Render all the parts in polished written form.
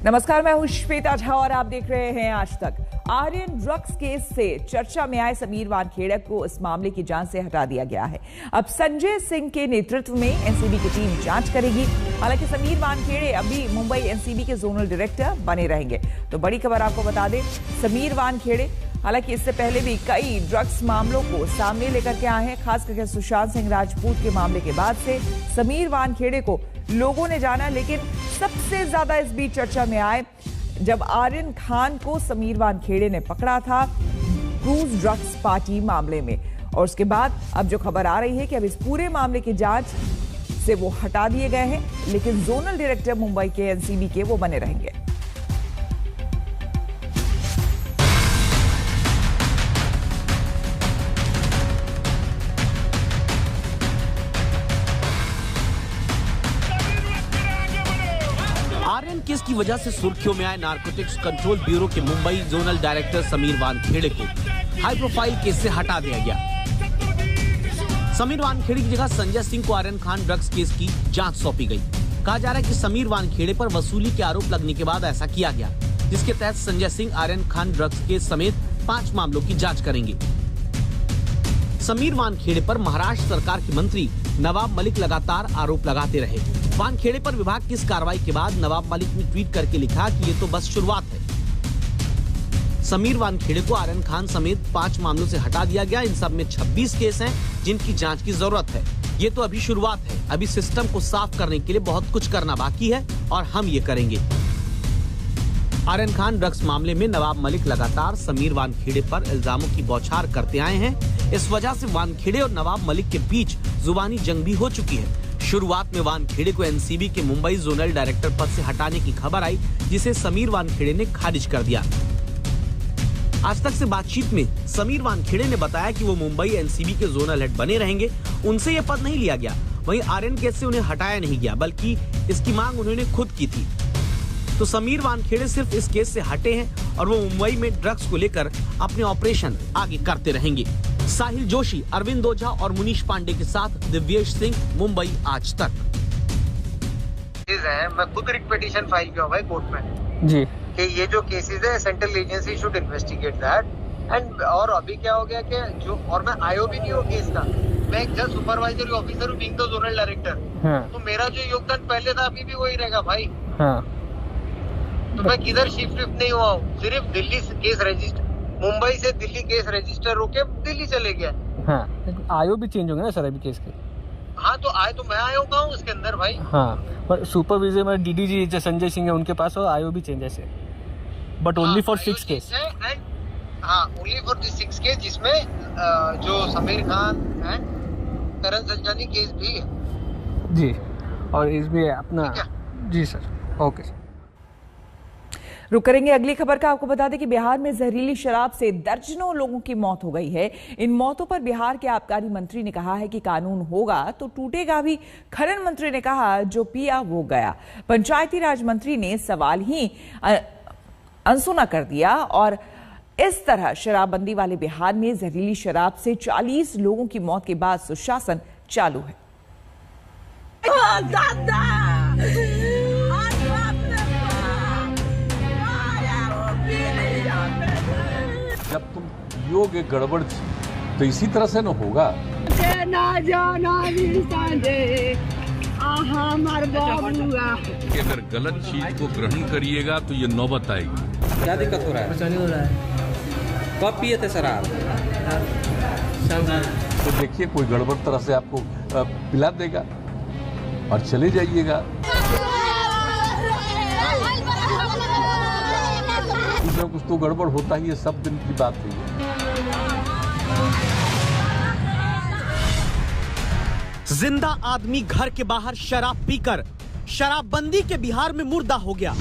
नमस्कार, मैं हूं श्वेता झा और आप देख रहे हैं आज तक। आर्यन ड्रग्स केस से चर्चा में आए समीर वानखेड़े को इस मामले की जांच से हटा दिया गया है। अब संजय सिंह के नेतृत्व में एनसीबी की टीम जांच करेगी। हालांकि समीर वानखेड़े अभी मुंबई एनसीबी के जोनल डायरेक्टर बने रहेंगे। तो बड़ी खबर आपको बता दें, समीर वानखेड़े हालांकि इससे पहले भी कई ड्रग्स मामलों को सामने लेकर के आए हैं। खास करके सुशांत सिंह राजपूत के मामले के बाद से समीर वानखेड़े को लोगों ने जाना, लेकिन सबसे ज्यादा इस बीच चर्चा में आए जब आर्यन खान को समीर वानखेड़े ने पकड़ा था क्रूज ड्रग्स पार्टी मामले में। और उसके बाद अब जो खबर आ रही है कि अब इस पूरे मामले की जांच से वो हटा दिए गए हैं, लेकिन जोनल डायरेक्टर मुंबई के एनसीबी के वो बने रहेंगे। आर्यन केस की वजह से सुर्खियों में आए नारकोटिक्स कंट्रोल ब्यूरो के मुंबई जोनल डायरेक्टर समीर वानखेड़े को हाई प्रोफाइल केस से हटा दिया गया। समीर वानखेड़े की जगह संजय सिंह को आर्यन खान ड्रग्स केस की जांच सौंपी गई। कहा जा रहा है कि समीर वानखेड़े पर वसूली के आरोप लगने के बाद ऐसा किया गया, जिसके तहत संजय सिंह आर्यन खान ड्रग्स केस समेत 5 मामलों की जाँच करेंगे। समीर वानखेड़े पर महाराष्ट्र सरकार के मंत्री नवाब मलिक लगातार आरोप लगाते रहे। वानखेड़े पर विभाग की इस कार्रवाई के बाद नवाब मलिक ने ट्वीट करके लिखा कि ये तो बस शुरुआत है। समीर वानखेड़े को आर्यन खान समेत 5 मामलों से हटा दिया गया। इन सब में 26 केस हैं जिनकी जांच की जरूरत है। ये तो अभी शुरुआत है। अभी सिस्टम को साफ करने के लिए बहुत कुछ करना बाकी है और हम ये करेंगे। आर्यन खान ड्रग्स मामले में नवाब मलिक लगातार समीर वानखेड़े पर इल्जामों की बौछार करते आए हैं। इस वजह से वानखेड़े और नवाब मलिक के बीच जुबानी जंग भी हो चुकी है। शुरुआत में वानखेड़े को एनसीबी के मुंबई जोनल डायरेक्टर पद से हटाने की खबर आई, जिसे समीर वानखेड़े ने खारिज कर दिया। आज तक से बातचीत में समीर वानखेड़े ने बताया कि वो मुंबई एनसीबी के जोनल हेड बने रहेंगे। उनसे ये पद नहीं लिया गया। वहीं आर्यन केस से उन्हें हटाया नहीं गया, बल्कि इसकी मांग उन्होंने खुद की थी। तो समीर वानखेड़े सिर्फ इस केस से हटे हैं और वो मुंबई में ड्रग्स को लेकर अपने ऑपरेशन आगे करते रहेंगे। साहिल जोशी, अरविंद ओझा और मुनीश पांडे के साथ दिव्येश सिंह, मुंबई आज तक। मैं खुद रिट पिटीशन फाइल किया हुआ है कोर्ट में जी कि ये जो केसेस है central agency should investigate that. And और अभी क्या हो गया कि जो और मैं आईओ भी नहीं हूँ केस का, मैं एक जस्ट सुपरवाइजरी ऑफिसर हूँ, बीइंग द जोनल डायरेक्टर। तो मेरा जो योगदान पहले था अभी भी वही रहेगा भाई। तो मैं किधर शिफ्ट नहीं हुआ हूँ, सिर्फ दिल्ली केस रजिस्टर, मुंबई से दिल्ली केस रजिस्टर होके दिल्ली चले गया। हाँ, आयो भी चेंज होंगे ना सर अभी केस के। हाँ तो आए तो मैं आयो का हूँ इसके अंदर भाई। हाँ, पर सुपरवाइजर में डीडीजी जो संजय सिंह है उनके पास, और आयो भी चेंज है, बट ओनली फॉर 6 केस। हाँ, ओनली फॉर दी 6 केस, जिसमें जो समीर खान है, करण संजानी केस भी है जी, और इसमें अपना जी सर। ओके, रुक करेंगे अगली खबर का। आपको बता दें कि बिहार में जहरीली शराब से दर्जनों लोगों की मौत हो गई है। इन मौतों पर बिहार के आबकारी मंत्री ने कहा है कि कानून होगा तो टूटेगा भी। खनन मंत्री ने कहा जो पिया वो गया। पंचायती राज मंत्री ने सवाल ही अनसुना कर दिया। और इस तरह शराबबंदी वाले बिहार में जहरीली शराब से 40 लोगों की मौत के बाद सुशासन चालू है। जब तुम पियोगे गड़बड़ तो इसी तरह से न होगा। अगर गलत चीज को ग्रहण करिएगा तो ये नौबत आएगी। क्या दिक्कत हो रहा है? कब पिए थे शराब? तो देखिए कोई गड़बड़ तरह से आपको पिला देगा और चले जाइएगा। कुछ तो गड़बड़ होता ही है, सब दिन की बात है। जिंदा आदमी घर के बाहर शराब पीकर शराबबंदी के बिहार में मुर्दा हो गया।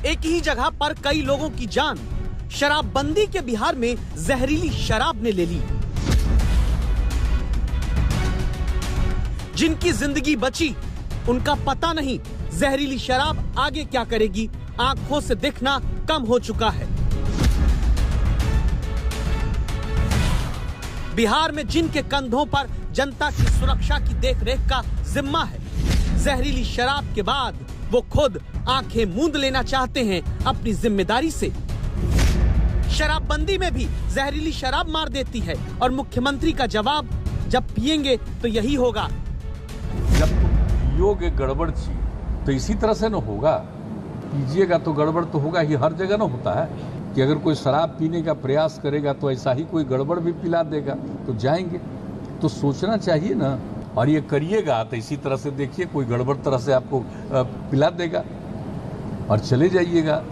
एक ही जगह पर कई लोगों की जान शराबबंदी के बिहार में जहरीली शराब ने ले ली। जिनकी जिंदगी बची उनका पता नहीं जहरीली शराब आगे क्या करेगी। आंखों से दिखना कम हो चुका है। बिहार में जिनके कंधों पर जनता की सुरक्षा की देखरेख का जिम्मा है, जहरीली शराब के बाद वो खुद आंखें मूंद लेना चाहते हैं अपनी जिम्मेदारी से। शराबबंदी में भी जहरीली शराब मार देती है और मुख्यमंत्री का जवाब, जब पिएंगे तो यही होगा। जब पियोगे गड़बड़ चीज तो इसी तरह से न होगा, पीजिएगा तो गड़बड़ तो होगा ही। हर जगह न होता है कि अगर कोई शराब पीने का प्रयास करेगा तो ऐसा ही कोई गड़बड़ भी पिला देगा तो जाएंगे। तो सोचना चाहिए ना, और ये करिएगा तो इसी तरह से देखिए कोई गड़बड़ तरह से आपको पिला देगा और चले जाइएगा।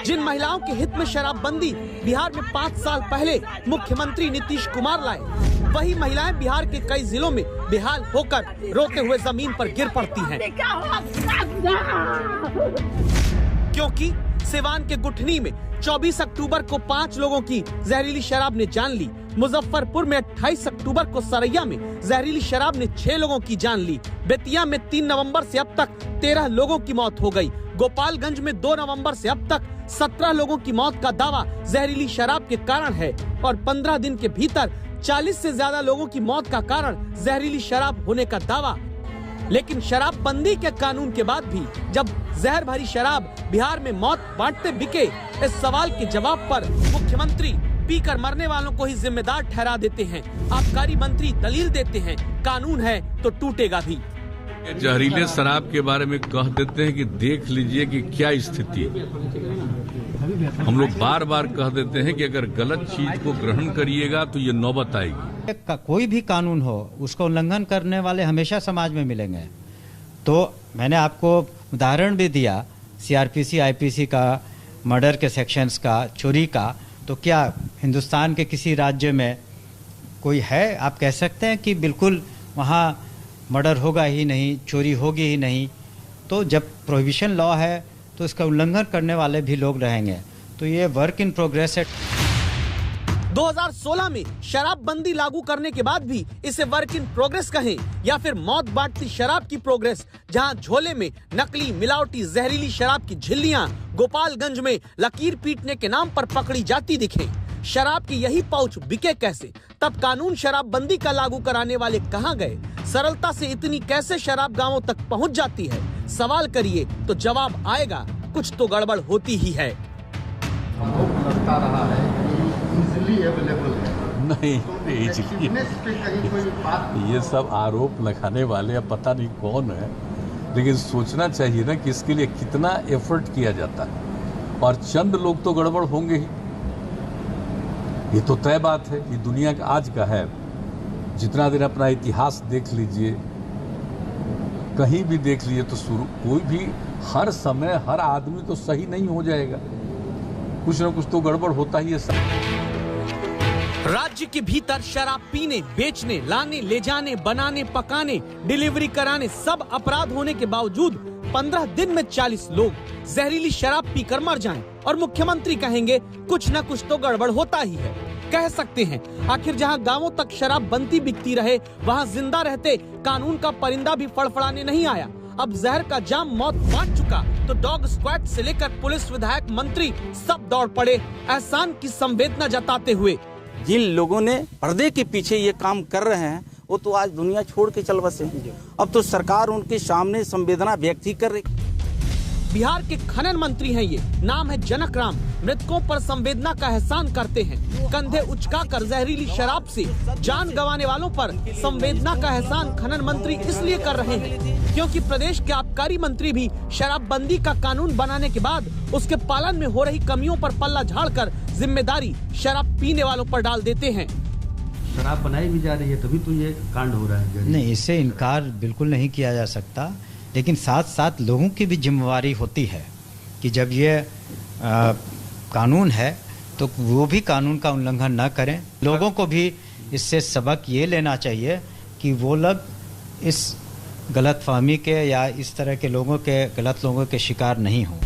जिन महिलाओं के हित में शराबबंदी बिहार में 5 साल पहले मुख्यमंत्री नीतीश कुमार लाए, वही महिलाएं बिहार के कई जिलों में बेहाल होकर रोते हुए जमीन पर गिर पड़ती हैं। क्योंकि सिवान के गुठनी में 24 अक्टूबर को 5 लोगों की जहरीली शराब ने जान ली। मुजफ्फरपुर में 28 अक्टूबर को सरैया में जहरीली शराब ने 6 लोगों की जान ली। बेतिया में 3 नवंबर से अब तक 13 लोगों की मौत हो गई। गोपालगंज में 2 नवंबर से अब तक 17 लोगों की मौत का दावा जहरीली शराब के कारण है और 15 दिन के भीतर 40 से ज्यादा लोगों की मौत का कारण जहरीली शराब होने का दावा। लेकिन शराबबंदी के कानून के बाद भी जब जहर भरी शराब बिहार में मौत बांटते बिके, इस सवाल के जवाब पर मुख्यमंत्री पीकर मरने वालों को ही जिम्मेदार ठहरा देते हैं। आबकारी मंत्री दलील देते हैं, कानून है तो टूटेगा भी। जहरीले शराब के बारे में कह देते हैं कि देख लीजिए कि क्या स्थिति है। हम लोग बार बार कह देते हैं कि अगर गलत चीज को ग्रहण करिएगा तो ये नौबत आएगी। कोई भी कानून हो उसका उल्लंघन करने वाले हमेशा समाज में मिलेंगे। तो मैंने आपको उदाहरण भी दिया सीआरपीसी आईपीसी का, मर्डर के सेक्शंस का, चोरी का। तो क्या हिंदुस्तान के किसी राज्य में कोई है आप कह सकते हैं कि बिल्कुल वहाँ मर्डर होगा ही नहीं, चोरी होगी ही नहीं? तो जब प्रोहिबिशन लॉ है तो इसका उल्लंघन करने वाले भी लोग रहेंगे। तो ये वर्क इन प्रोग्रेस है। 2016 में शराबबंदी लागू करने के बाद भी इसे वर्क इन प्रोग्रेस कहें या फिर मौत बांटती शराब की प्रोग्रेस, जहां झोले में नकली मिलावटी जहरीली शराब की झिल्लियां गोपालगंज में लकीर पीटने के नाम पर पकड़ी जाती दिखे। शराब की यही पाउच बिके कैसे? तब कानून शराबबंदी का लागू कराने वाले कहां गए? सरलता से इतनी कैसे शराब गांवों तक पहुंच जाती है? सवाल करिए तो जवाब आएगा, कुछ तो गड़बड़ होती ही है। हमको लगता रहा है इजीली अवेलेबल है। नहीं, ये सब आरोप लगाने वाले अब पता नहीं कौन है, लेकिन सोचना चाहिए ना कि इसके लिए कितना एफर्ट किया जाता है। और चंद लोग तो गड़बड़ होंगे ही, ये तो तय बात है। ये दुनिया का आज का है। जितना दिन अपना इतिहास देख लीजिए, कहीं भी देख लीजिए, तो कोई भी हर समय हर आदमी तो सही नहीं हो जाएगा, कुछ न कुछ तो गड़बड़ होता ही है। राज्य के भीतर शराब पीने, बेचने, लाने, ले जाने, बनाने, पकाने, डिलीवरी कराने सब अपराध होने के बावजूद 15 दिन में 40 लोग जहरीली शराब पीकर मर जाएं और मुख्यमंत्री कहेंगे कुछ न कुछ तो गड़बड़ होता ही है। कह सकते हैं आखिर जहां गांवों तक शराब बनती बिकती रहे, वहां जिंदा रहते कानून का परिंदा भी फड़फड़ाने नहीं आया। अब जहर का जाम मौत बांट चुका तो डॉग स्क्वाड से लेकर पुलिस, विधायक, मंत्री सब दौड़ पड़े एहसान की संवेदना जताते हुए। जिन लोगों ने पर्दे के पीछे ये काम कर रहे हैं वो तो आज दुनिया छोड़ के चल बसे। अब तो सरकार उनके सामने संवेदना व्यक्त ही कर रही। बिहार के खनन मंत्री हैं ये, नाम है जनक राम। मृतकों पर संवेदना का एहसान करते हैं। कंधे उचकाकर जहरीली शराब से जान गंवाने वालों पर संवेदना का एहसान खनन मंत्री इसलिए कर रहे हैं क्योंकि प्रदेश के आबकारी मंत्री भी शराबबंदी का कानून बनाने के बाद उसके पालन में हो रही कमियों पर पल्ला झाड़कर जिम्मेदारी शराब पीने वालों पर डाल देते हैं। शराब बनाई भी जा रही है तभी तो ये कांड हो रहा है। नहीं, इससे इनकार बिल्कुल नहीं किया जा सकता, लेकिन साथ साथ लोगों की भी जिम्मेवारी होती है कि जब ये कानून है तो वो भी कानून का उल्लंघन न करें। लोगों को भी इससे सबक ये लेना चाहिए कि वो लोग इस गलतफहमी के या इस तरह के गलत लोगों के शिकार नहीं हों।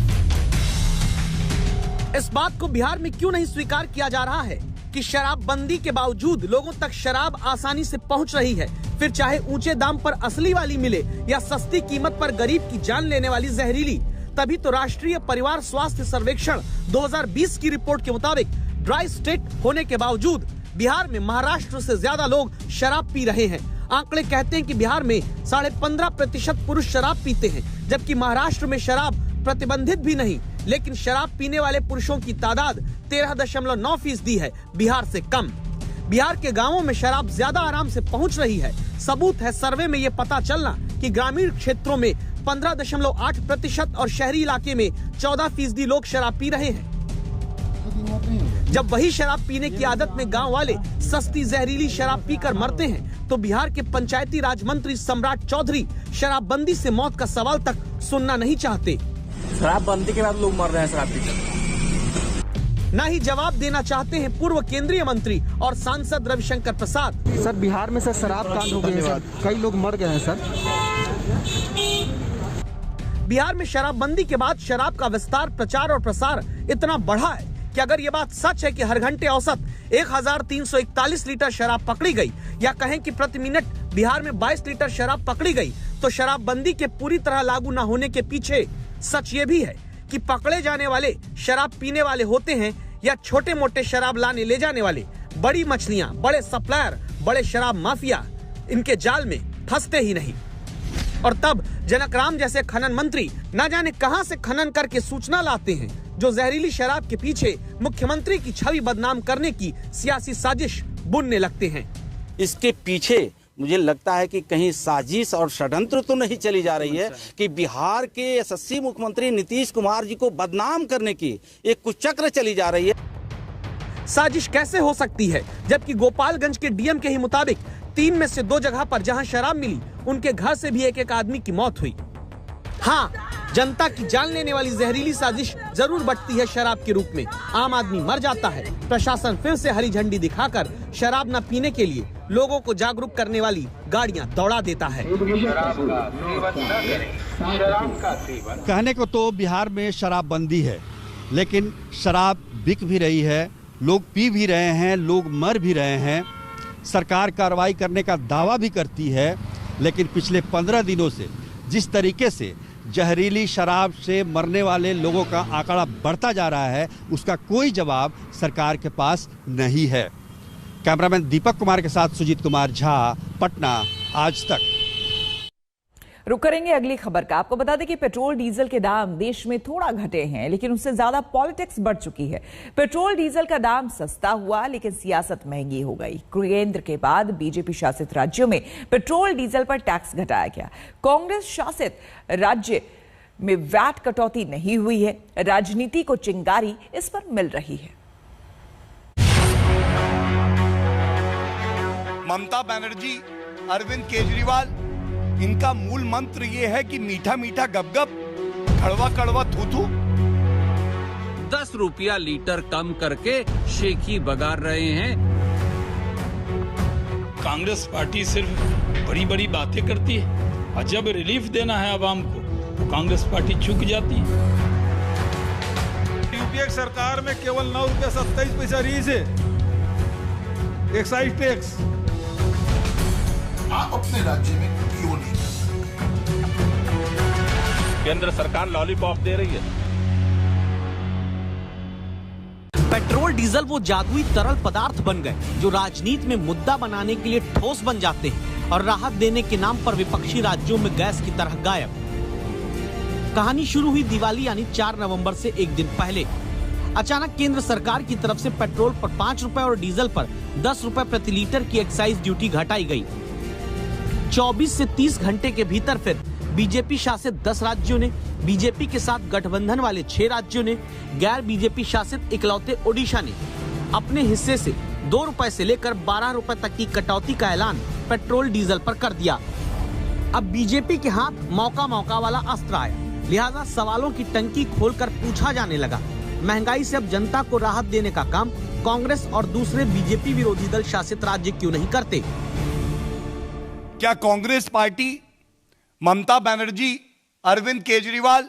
इस बात को बिहार में क्यों नहीं स्वीकार किया जा रहा है कि शराबबंदी के बावजूद लोगों तक शराब आसानी से पहुंच रही है, फिर चाहे ऊंचे दाम पर असली वाली मिले या सस्ती कीमत पर गरीब की जान लेने वाली जहरीली। तभी तो राष्ट्रीय परिवार स्वास्थ्य सर्वेक्षण 2020 की रिपोर्ट के मुताबिक ड्राई स्टेट होने के बावजूद बिहार में महाराष्ट्र से ज्यादा लोग शराब पी रहे हैं। आंकड़े कहते हैं कि बिहार में 15.5% पुरुष शराब पीते हैं, जबकि महाराष्ट्र में शराब प्रतिबंधित भी नहीं, लेकिन शराब पीने वाले पुरुषों की तादाद 13.9% है, बिहार से कम। बिहार के गांवों में शराब ज्यादा आराम से पहुंच रही है। सबूत है सर्वे में ये पता चलना कि ग्रामीण क्षेत्रों में 15.8% और शहरी इलाके में 14% लोग शराब पी रहे हैं। जब वही शराब पीने की आदत में गांव वाले सस्ती जहरीली शराब पीकर मरते हैं, तो बिहार के पंचायती राज मंत्री सम्राट चौधरी शराबबंदी से मौत का सवाल तक सुनना नहीं चाहते। शराबबंदी के बाद लोग मर रहे हैं शराब पीकर। न ही जवाब देना चाहते हैं पूर्व केंद्रीय मंत्री और सांसद रविशंकर प्रसाद। सर, बिहार में सर शराब कांड हो गए हैं सर, कई लोग मर गए हैं सर। बिहार में शराबबंदी के बाद शराब का विस्तार, प्रचार और प्रसार इतना बढ़ा है कि अगर ये बात सच है कि हर घंटे औसत 1341 लीटर शराब पकड़ी गई, या कहें कि प्रति मिनट बिहार में 22 लीटर शराब पकड़ी गई, तो शराबबंदी के पूरी तरह लागू न होने के पीछे सच ये भी है कि पकड़े जाने वाले शराब पीने वाले होते हैं या छोटे मोटे शराब लाने ले जाने वाले। बड़ी मछलियां, बड़े सप्लायर, बड़े शराब माफिया इनके जाल में फंसते ही नहीं। और तब जनकराम जैसे खनन मंत्री न जाने कहां से खनन करके सूचना लाते हैं, जो जहरीली शराब के पीछे मुख्यमंत्री की छवि बदनाम करने की सियासी साजिश बुनने लगते हैं। इसके पीछे मुझे लगता है कि कहीं साजिश और षड्यंत्र तो नहीं चली जा रही है कि बिहार के यशस्वी मुख्यमंत्री नीतीश कुमार जी को बदनाम करने की एक कुचक्र चली जा रही है। साजिश कैसे हो सकती है, जबकि गोपालगंज के डीएम के ही मुताबिक 3 में से 2 जगह पर जहां शराब मिली, उनके घर से भी एक आदमी की मौत हुई। हाँ, जनता की जान लेने वाली जहरीली साजिश जरूर बटती है शराब के रूप में। आम आदमी मर जाता है, प्रशासन फिर से हरी झंडी दिखाकर शराब न पीने के लिए लोगों को जागरूक करने वाली गाड़ियां दौड़ा देता है। कहने को तो बिहार में शराबबंदी है, लेकिन शराब बिक भी रही है, लोग पी भी रहे हैं, लोग मर भी रहे हैं। सरकार कार्रवाई करने का दावा भी करती है, लेकिन पिछले 15 दिनों से जिस तरीके से जहरीली शराब से मरने वाले लोगों का आंकड़ा बढ़ता जा रहा है, उसका कोई जवाब सरकार के पास नहीं है। कैमरामैन दीपक कुमार के साथ सुजीत कुमार झा, पटना, आज तक। रुक करेंगे अगली खबर का। आपको बता दें कि पेट्रोल डीजल के दाम देश में थोड़ा घटे हैं, लेकिन उससे ज्यादा पॉलिटिक्स बढ़ चुकी है। पेट्रोल डीजल का दाम सस्ता हुआ, लेकिन सियासत महंगी हो गई। केंद्र के बाद बीजेपी शासित राज्यों में पेट्रोल डीजल पर टैक्स घटाया गया। कांग्रेस शासित राज्य में वैट कटौती नहीं हुई है। राजनीति को चिंगारी इस पर मिल रही है। ममता बनर्जी, अरविंद केजरीवाल, इनका मूल मंत्र ये है कि मीठा मीठा गपगप, कड़वा कड़वा थूथू। 10 रुपया लीटर कम करके शेखी बगार रहे हैं। कांग्रेस पार्टी सिर्फ बड़ी बड़ी बातें करती है, और जब रिलीफ देना है आवाम को तो कांग्रेस पार्टी चूक जाती है। यूपीए सरकार में केवल 9 रुपया 27 पैसा रीस है एक्साइज टैक्स। आप अपने राज्य में क्यों नहीं? केंद्र सरकार लॉलीपॉप दे रही है। पेट्रोल डीजल वो जादुई तरल पदार्थ बन गए जो राजनीति में मुद्दा बनाने के लिए ठोस बन जाते हैं और राहत देने के नाम पर विपक्षी राज्यों में गैस की तरह गायब। कहानी शुरू हुई दिवाली यानी 4 नवंबर से एक दिन पहले। अचानक केंद्र सरकार की तरफ से पेट्रोल पर 5 रुपए और डीजल पर 10 रुपए प्रति लीटर की एक्साइज ड्यूटी घटाई गई। 24 से 30 घंटे के भीतर फिर बीजेपी शासित 10 राज्यों ने, बीजेपी के साथ गठबंधन वाले 6 राज्यों ने, गैर बीजेपी शासित इकलौते ओडिशा ने अपने हिस्से से 2 रुपए से लेकर 12 रुपए तक की कटौती का ऐलान पेट्रोल डीजल पर कर दिया। अब बीजेपी के हाथ मौका मौका वाला अस्त्र आया, लिहाजा सवालों की टंकी खोलकर पूछा जाने लगा, महंगाई से अब जनता को राहत देने का काम कांग्रेस और दूसरे बीजेपी विरोधी दल शासित राज्य क्यों नहीं करते? क्या कांग्रेस पार्टी, ममता बनर्जी, अरविंद केजरीवाल,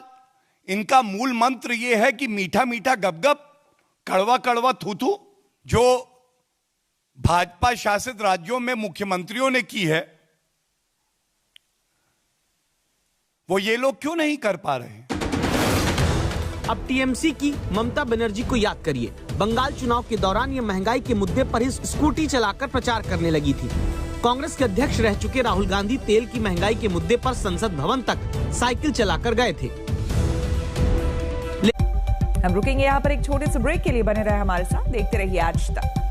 इनका मूल मंत्र ये है कि मीठा मीठा गपगप, कड़वा कड़वा थूथू, जो भाजपा शासित राज्यों में मुख्यमंत्रियों ने की है, वो ये लोग क्यों नहीं कर पा रहे हैं? अब टीएमसी की ममता बनर्जी को याद करिए। बंगाल चुनाव के दौरान ये महंगाई के मुद्दे पर ही स्कूटी चलाकर प्रचार करने लगी थी। कांग्रेस के अध्यक्ष रह चुके राहुल गांधी तेल की महंगाई के मुद्दे पर संसद भवन तक साइकिल चलाकर गए थे। हम रुकेंगे यहाँ पर एक छोटे से ब्रेक के लिए, बने रहे हमारे साथ, देखते रहिए आज तक।